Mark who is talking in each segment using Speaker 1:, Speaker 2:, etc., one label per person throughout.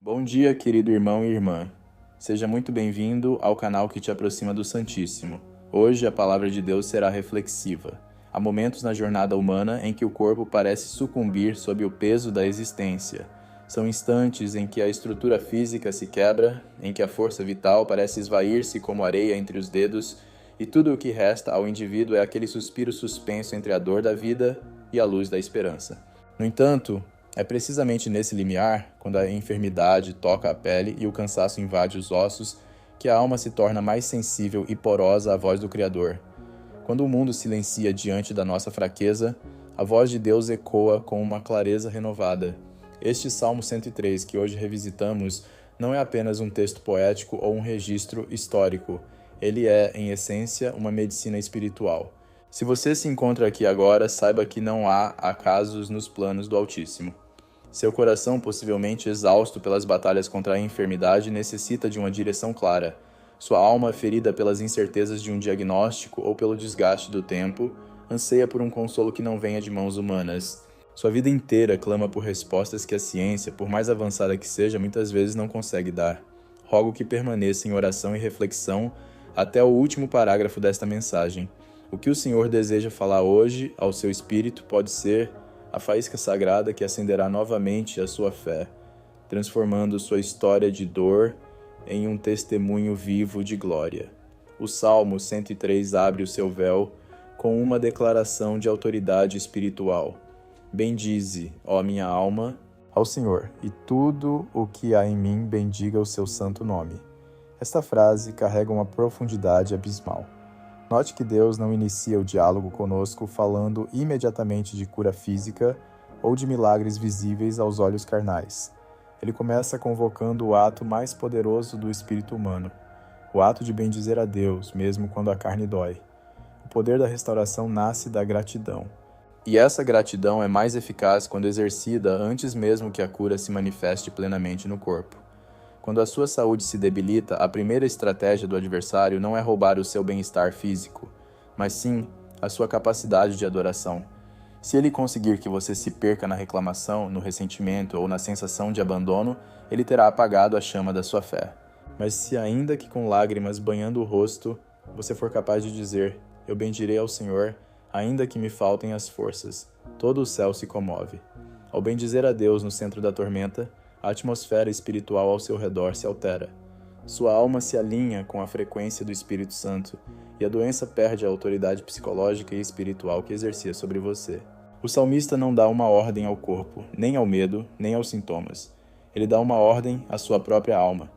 Speaker 1: Bom dia, querido irmão e irmã. Seja muito bem-vindo ao canal que te aproxima do Santíssimo. Hoje a palavra de Deus será reflexiva. Há momentos na jornada humana em que o corpo parece sucumbir sob o peso da existência. São instantes em que a estrutura física se quebra, em que a força vital parece esvair-se como areia entre os dedos, e tudo o que resta ao indivíduo é aquele suspiro suspenso entre a dor da vida e a luz da esperança. No entanto, é precisamente nesse limiar, quando a enfermidade toca a pele e o cansaço invade os ossos, que a alma se torna mais sensível e porosa à voz do Criador. Quando o mundo silencia diante da nossa fraqueza, a voz de Deus ecoa com uma clareza renovada. Este Salmo 103 que hoje revisitamos não é apenas um texto poético ou um registro histórico. Ele é, em essência, uma medicina espiritual. Se você se encontra aqui agora, saiba que não há acasos nos planos do Altíssimo. Seu coração, possivelmente exausto pelas batalhas contra a enfermidade, necessita de uma direção clara. Sua alma, ferida pelas incertezas de um diagnóstico ou pelo desgaste do tempo, anseia por um consolo que não venha de mãos humanas. Sua vida inteira clama por respostas que a ciência, por mais avançada que seja, muitas vezes não consegue dar. Rogo que permaneça em oração e reflexão até o último parágrafo desta mensagem. O que o Senhor deseja falar hoje ao seu espírito pode ser a faísca sagrada que acenderá novamente a sua fé, transformando sua história de dor em um testemunho vivo de glória. O Salmo 103 abre o seu véu com uma declaração de autoridade espiritual. Bendize, ó minha alma, ao Senhor, e tudo o que há em mim bendiga o seu santo nome. Esta frase carrega uma profundidade abismal. Note que Deus não inicia o diálogo conosco falando imediatamente de cura física ou de milagres visíveis aos olhos carnais. Ele começa convocando o ato mais poderoso do espírito humano, o ato de bendizer a Deus, mesmo quando a carne dói. O poder da restauração nasce da gratidão. E essa gratidão é mais eficaz quando exercida antes mesmo que a cura se manifeste plenamente no corpo. Quando a sua saúde se debilita, a primeira estratégia do adversário não é roubar o seu bem-estar físico, mas sim a sua capacidade de adoração. Se ele conseguir que você se perca na reclamação, no ressentimento ou na sensação de abandono, ele terá apagado a chama da sua fé. Mas se ainda que com lágrimas banhando o rosto, você for capaz de dizer: "Eu bendirei ao Senhor, ainda que me faltem as forças", todo o céu se comove. Ao bendizer a Deus no centro da tormenta, a atmosfera espiritual ao seu redor se altera. Sua alma se alinha com a frequência do Espírito Santo e a doença perde a autoridade psicológica e espiritual que exercia sobre você. O salmista não dá uma ordem ao corpo, nem ao medo, nem aos sintomas. Ele dá uma ordem à sua própria alma.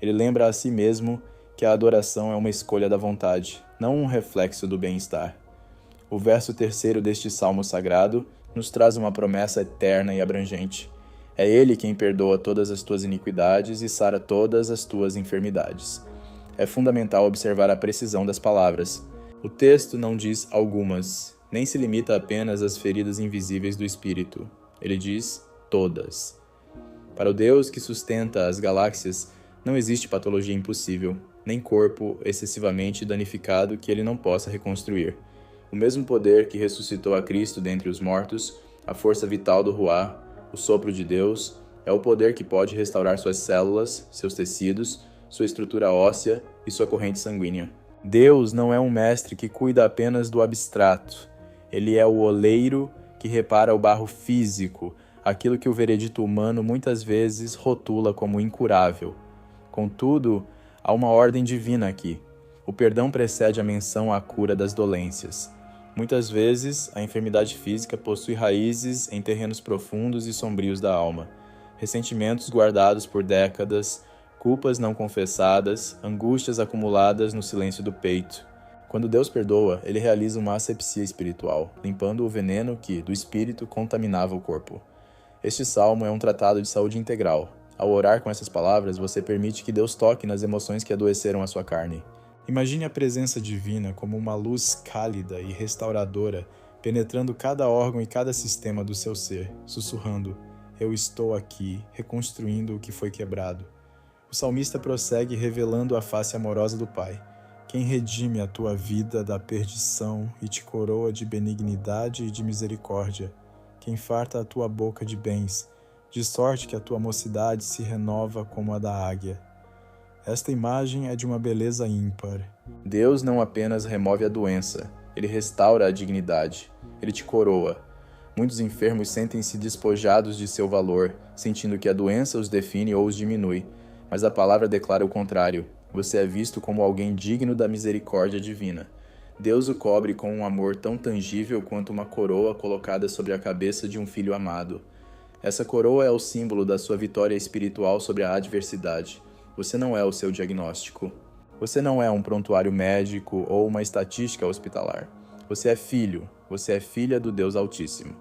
Speaker 1: Ele lembra a si mesmo que a adoração é uma escolha da vontade, não um reflexo do bem-estar. O verso 3º deste salmo sagrado nos traz uma promessa eterna e abrangente. É Ele quem perdoa todas as tuas iniquidades e sara todas as tuas enfermidades. É fundamental observar a precisão das palavras. O texto não diz algumas, nem se limita apenas às feridas invisíveis do espírito. Ele diz todas. Para o Deus que sustenta as galáxias, não existe patologia impossível, nem corpo excessivamente danificado que Ele não possa reconstruir. O mesmo poder que ressuscitou a Cristo dentre os mortos, a força vital do Ruá, o sopro de Deus, é o poder que pode restaurar suas células, seus tecidos, sua estrutura óssea e sua corrente sanguínea. Deus não é um mestre que cuida apenas do abstrato. Ele é o oleiro que repara o barro físico, aquilo que o veredito humano muitas vezes rotula como incurável. Contudo, há uma ordem divina aqui. O perdão precede a menção à cura das dolências. Muitas vezes, a enfermidade física possui raízes em terrenos profundos e sombrios da alma. Ressentimentos guardados por décadas, culpas não confessadas, angústias acumuladas no silêncio do peito. Quando Deus perdoa, Ele realiza uma asepsia espiritual, limpando o veneno que, do espírito, contaminava o corpo. Este salmo é um tratado de saúde integral. Ao orar com essas palavras, você permite que Deus toque nas emoções que adoeceram a sua carne. Imagine a presença divina como uma luz cálida e restauradora, penetrando cada órgão e cada sistema do seu ser, sussurrando: "Eu estou aqui, reconstruindo o que foi quebrado." O salmista prossegue revelando a face amorosa do Pai, quem redime a tua vida da perdição e te coroa de benignidade e de misericórdia, quem farta a tua boca de bens,
Speaker 2: de sorte que a tua mocidade se renova como a da águia. Esta imagem é de uma beleza ímpar.
Speaker 1: Deus não apenas remove a doença, Ele restaura a dignidade, Ele te coroa. Muitos enfermos sentem-se despojados de seu valor, sentindo que a doença os define ou os diminui, mas a palavra declara o contrário. Você é visto como alguém digno da misericórdia divina. Deus o cobre com um amor tão tangível quanto uma coroa colocada sobre a cabeça de um filho amado. Essa coroa é o símbolo da sua vitória espiritual sobre a adversidade. Você não é o seu diagnóstico. Você não é um prontuário médico ou uma estatística hospitalar. Você é filho, você é filha do Deus Altíssimo.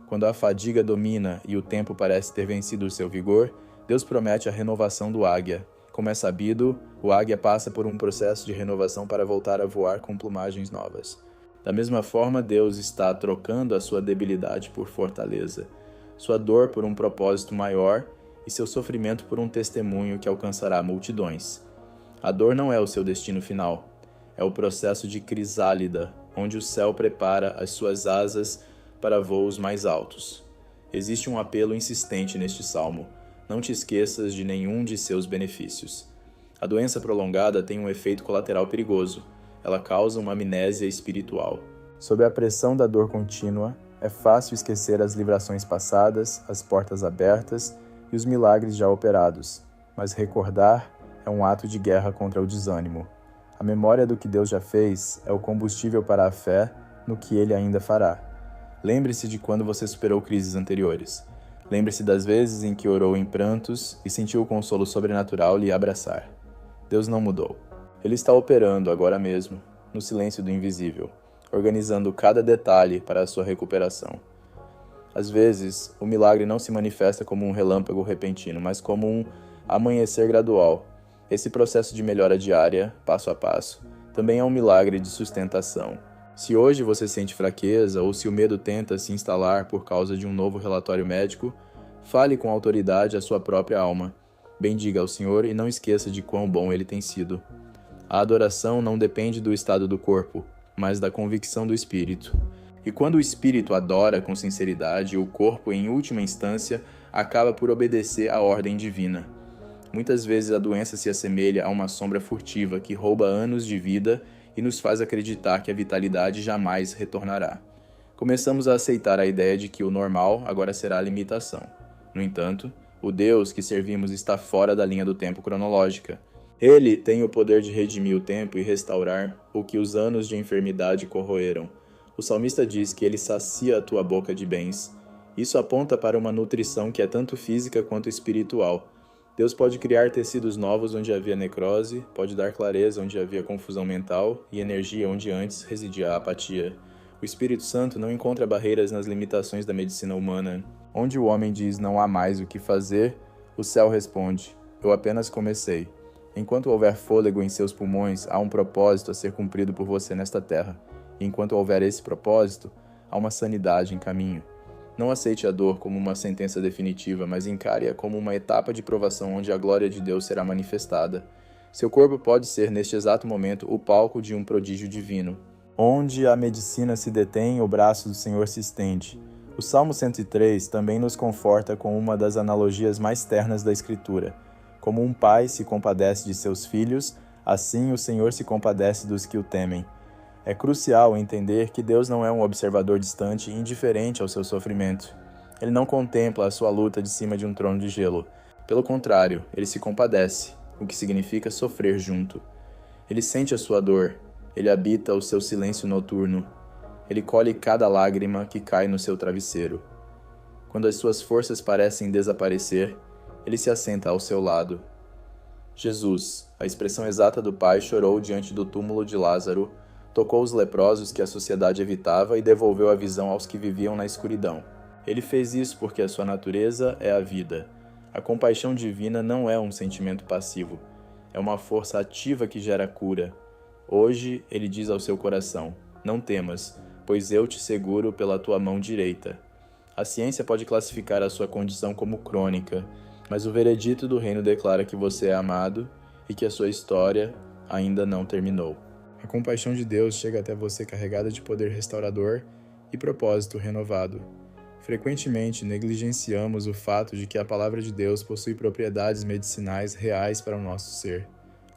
Speaker 1: Quando a fadiga domina e o tempo parece ter vencido o seu vigor, Deus promete a renovação do águia. Como é sabido, o águia passa por um processo de renovação para voltar a voar com plumagens novas. Da mesma forma, Deus está trocando a sua debilidade por fortaleza, sua dor por um propósito maior e seu sofrimento por um testemunho que alcançará multidões. A dor não é o seu destino final, é o processo de crisálida, onde o céu prepara as suas asas para voos mais altos. Existe um apelo insistente neste salmo: não te esqueças de nenhum de seus benefícios. A doença prolongada tem um efeito colateral perigoso. Ela causa uma amnésia espiritual. Sob a pressão da dor contínua, é fácil esquecer as livrações passadas, as portas abertas e os milagres já operados, mas recordar é um ato de guerra contra o desânimo. A memória do que Deus já fez é o combustível para a fé no que Ele ainda fará. Lembre-se de quando você superou crises anteriores. Lembre-se das vezes em que orou em prantos e sentiu o consolo sobrenatural lhe abraçar. Deus não mudou. Ele está operando agora mesmo, no silêncio do invisível, organizando cada detalhe para a sua recuperação. Às vezes, o milagre não se manifesta como um relâmpago repentino, mas como um amanhecer gradual. Esse processo de melhora diária, passo a passo, também é um milagre de sustentação. Se hoje você sente fraqueza ou se o medo tenta se instalar por causa de um novo relatório médico, fale com autoridade à sua própria alma. Bendiga ao Senhor e não esqueça de quão bom Ele tem sido. A adoração não depende do estado do corpo, mas da convicção do espírito. E quando o espírito adora com sinceridade, o corpo, em última instância, acaba por obedecer à ordem divina. Muitas vezes a doença se assemelha a uma sombra furtiva que rouba anos de vida e nos faz acreditar que a vitalidade jamais retornará. Começamos a aceitar a ideia de que o normal agora será a limitação. No entanto, o Deus que servimos está fora da linha do tempo cronológica. Ele tem o poder de redimir o tempo e restaurar o que os anos de enfermidade corroeram. O salmista diz que ele sacia a tua boca de bens. Isso aponta para uma nutrição que é tanto física quanto espiritual. Deus pode criar tecidos novos onde havia necrose, pode dar clareza onde havia confusão mental e energia onde antes residia a apatia. O Espírito Santo não encontra barreiras nas limitações da medicina humana. Onde o homem diz não há mais o que fazer, o céu responde: eu apenas comecei. Enquanto houver fôlego em seus pulmões, há um propósito a ser cumprido por você nesta terra. E enquanto houver esse propósito, há uma sanidade em caminho. Não aceite a dor como uma sentença definitiva, mas encare-a como uma etapa de provação onde a glória de Deus será manifestada. Seu corpo pode ser, neste exato momento, o palco de um prodígio divino. Onde a medicina se detém, o braço do Senhor se estende. O Salmo 103 também nos conforta com uma das analogias mais ternas da Escritura. Como um pai se compadece de seus filhos, assim o Senhor se compadece dos que o temem. É crucial entender que Deus não é um observador distante e indiferente ao seu sofrimento. Ele não contempla a sua luta de cima de um trono de gelo. Pelo contrário, ele se compadece, o que significa sofrer junto. Ele sente a sua dor, ele habita o seu silêncio noturno. Ele colhe cada lágrima que cai no seu travesseiro. Quando as suas forças parecem desaparecer, ele se assenta ao seu lado. Jesus, a expressão exata do Pai, chorou diante do túmulo de Lázaro, tocou os leprosos que a sociedade evitava e devolveu a visão aos que viviam na escuridão. Ele fez isso porque a sua natureza é a vida. A compaixão divina não é um sentimento passivo, é uma força ativa que gera cura. Hoje, ele diz ao seu coração: não temas, pois eu te seguro pela tua mão direita. A ciência pode classificar a sua condição como crônica, mas o veredito do reino declara que você é amado e que a sua história ainda não terminou. A compaixão de Deus chega até você carregada de poder restaurador e propósito renovado.
Speaker 2: Frequentemente negligenciamos o fato de que a palavra de Deus possui propriedades medicinais reais para o nosso ser.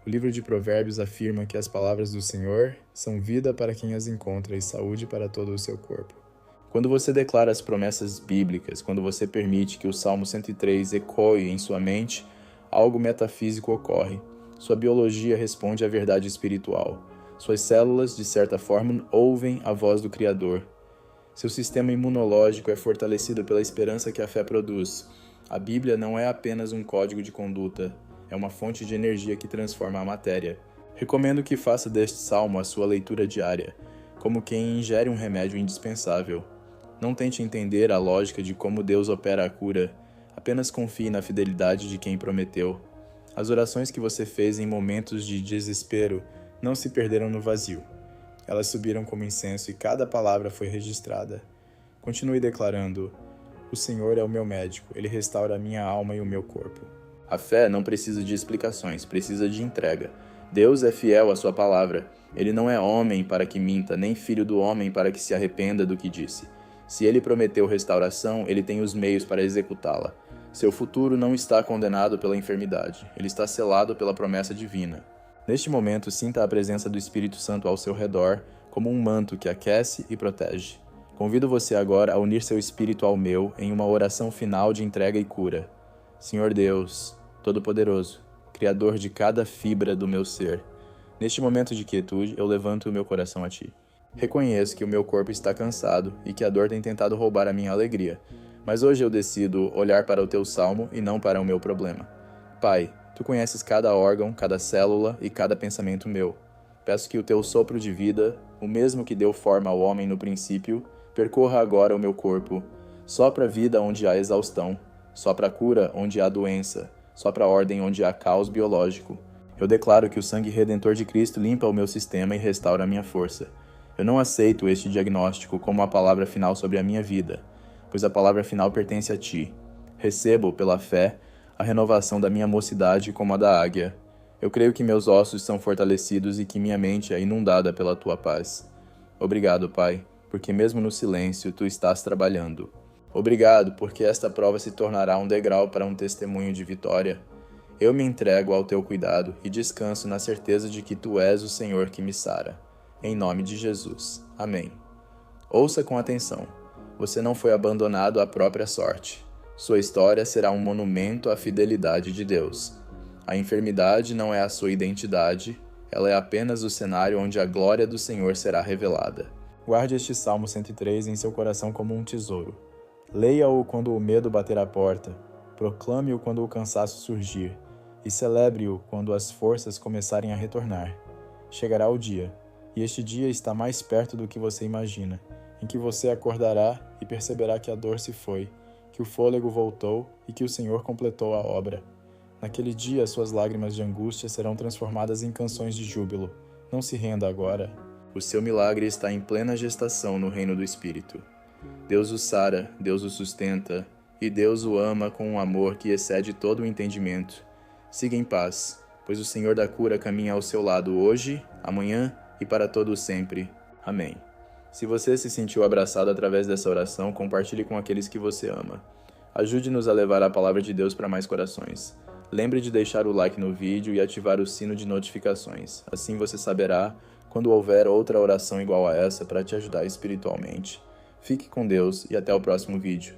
Speaker 2: O livro de Provérbios afirma que as palavras do Senhor são vida para quem as encontra e saúde para todo o seu corpo.
Speaker 1: Quando você declara as promessas bíblicas, quando você permite que o Salmo 103 ecoe em sua mente, algo metafísico ocorre. Sua biologia responde à verdade espiritual. Suas células, de certa forma, ouvem a voz do Criador. Seu sistema imunológico é fortalecido pela esperança que a fé produz. A Bíblia não é apenas um código de conduta, é uma fonte de energia que transforma a matéria. Recomendo que faça deste salmo a sua leitura diária, como quem ingere um remédio indispensável. Não tente entender a lógica de como Deus opera a cura, apenas confie na fidelidade de quem prometeu. As orações que você fez em momentos de desespero não se perderam no vazio. Elas subiram como incenso e cada palavra foi registrada. Continue declarando: o Senhor é o meu médico, Ele restaura a minha alma e o meu corpo. A fé não precisa de explicações, precisa de entrega. Deus é fiel à sua palavra. Ele não é homem para que minta, nem filho do homem para que se arrependa do que disse. Se ele prometeu restauração, ele tem os meios para executá-la. Seu futuro não está condenado pela enfermidade, ele está selado pela promessa divina. Neste momento, sinta a presença do Espírito Santo ao seu redor, como um manto que aquece e protege. Convido você agora a unir seu espírito ao meu em uma oração final de entrega e cura. Senhor Deus, Todo-Poderoso, Criador de cada fibra do meu ser, neste momento de quietude, eu levanto o meu coração a Ti. Reconheço que o meu corpo está cansado e que a dor tem tentado roubar a minha alegria, mas hoje eu decido olhar para o Teu salmo e não para o meu problema. Pai, Tu conheces cada órgão, cada célula e cada pensamento meu. Peço que o Teu sopro de vida, o mesmo que deu forma ao homem no princípio, percorra agora o meu corpo. Sopra a vida onde há exaustão, sopra a cura onde há doença, sopra a ordem onde há caos biológico. Eu declaro que o sangue redentor de Cristo limpa o meu sistema e restaura a minha força. Eu não aceito este diagnóstico como a palavra final sobre a minha vida, pois a palavra final pertence a Ti. Recebo, pela fé, a renovação da minha mocidade como a da águia. Eu creio que meus ossos são fortalecidos e que minha mente é inundada pela Tua paz. Obrigado, Pai, porque mesmo no silêncio Tu estás trabalhando. Obrigado, porque esta prova se tornará um degrau para um testemunho de vitória. Eu me entrego ao Teu cuidado e descanso na certeza de que Tu és o Senhor que me sara. Em nome de Jesus. Amém. Ouça com atenção. Você não foi abandonado à própria sorte. Sua história será um monumento à fidelidade de Deus. A enfermidade não é a sua identidade, ela é apenas o cenário onde a glória do Senhor será revelada.
Speaker 2: Guarde este Salmo 103 em seu coração como um tesouro. Leia-o quando o medo bater à porta, proclame-o quando o cansaço surgir, e celebre-o quando as forças começarem a retornar. Chegará o dia, e este dia está mais perto do que você imagina, em que você acordará e perceberá que a dor se foi, que o fôlego voltou e que o Senhor completou a obra. Naquele dia, suas lágrimas de angústia serão transformadas em canções de júbilo. Não se renda agora.
Speaker 1: O seu milagre está em plena gestação no reino do Espírito. Deus o sara, Deus o sustenta, e Deus o ama com um amor que excede todo o entendimento. Siga em paz, pois o Senhor da cura caminha ao seu lado hoje, amanhã e para todo sempre. Amém. Se você se sentiu abraçado através dessa oração, compartilhe com aqueles que você ama. Ajude-nos a levar a palavra de Deus para mais corações. Lembre de deixar o like no vídeo e ativar o sino de notificações. Assim você saberá quando houver outra oração igual a essa para te ajudar espiritualmente. Fique com Deus e até o próximo vídeo.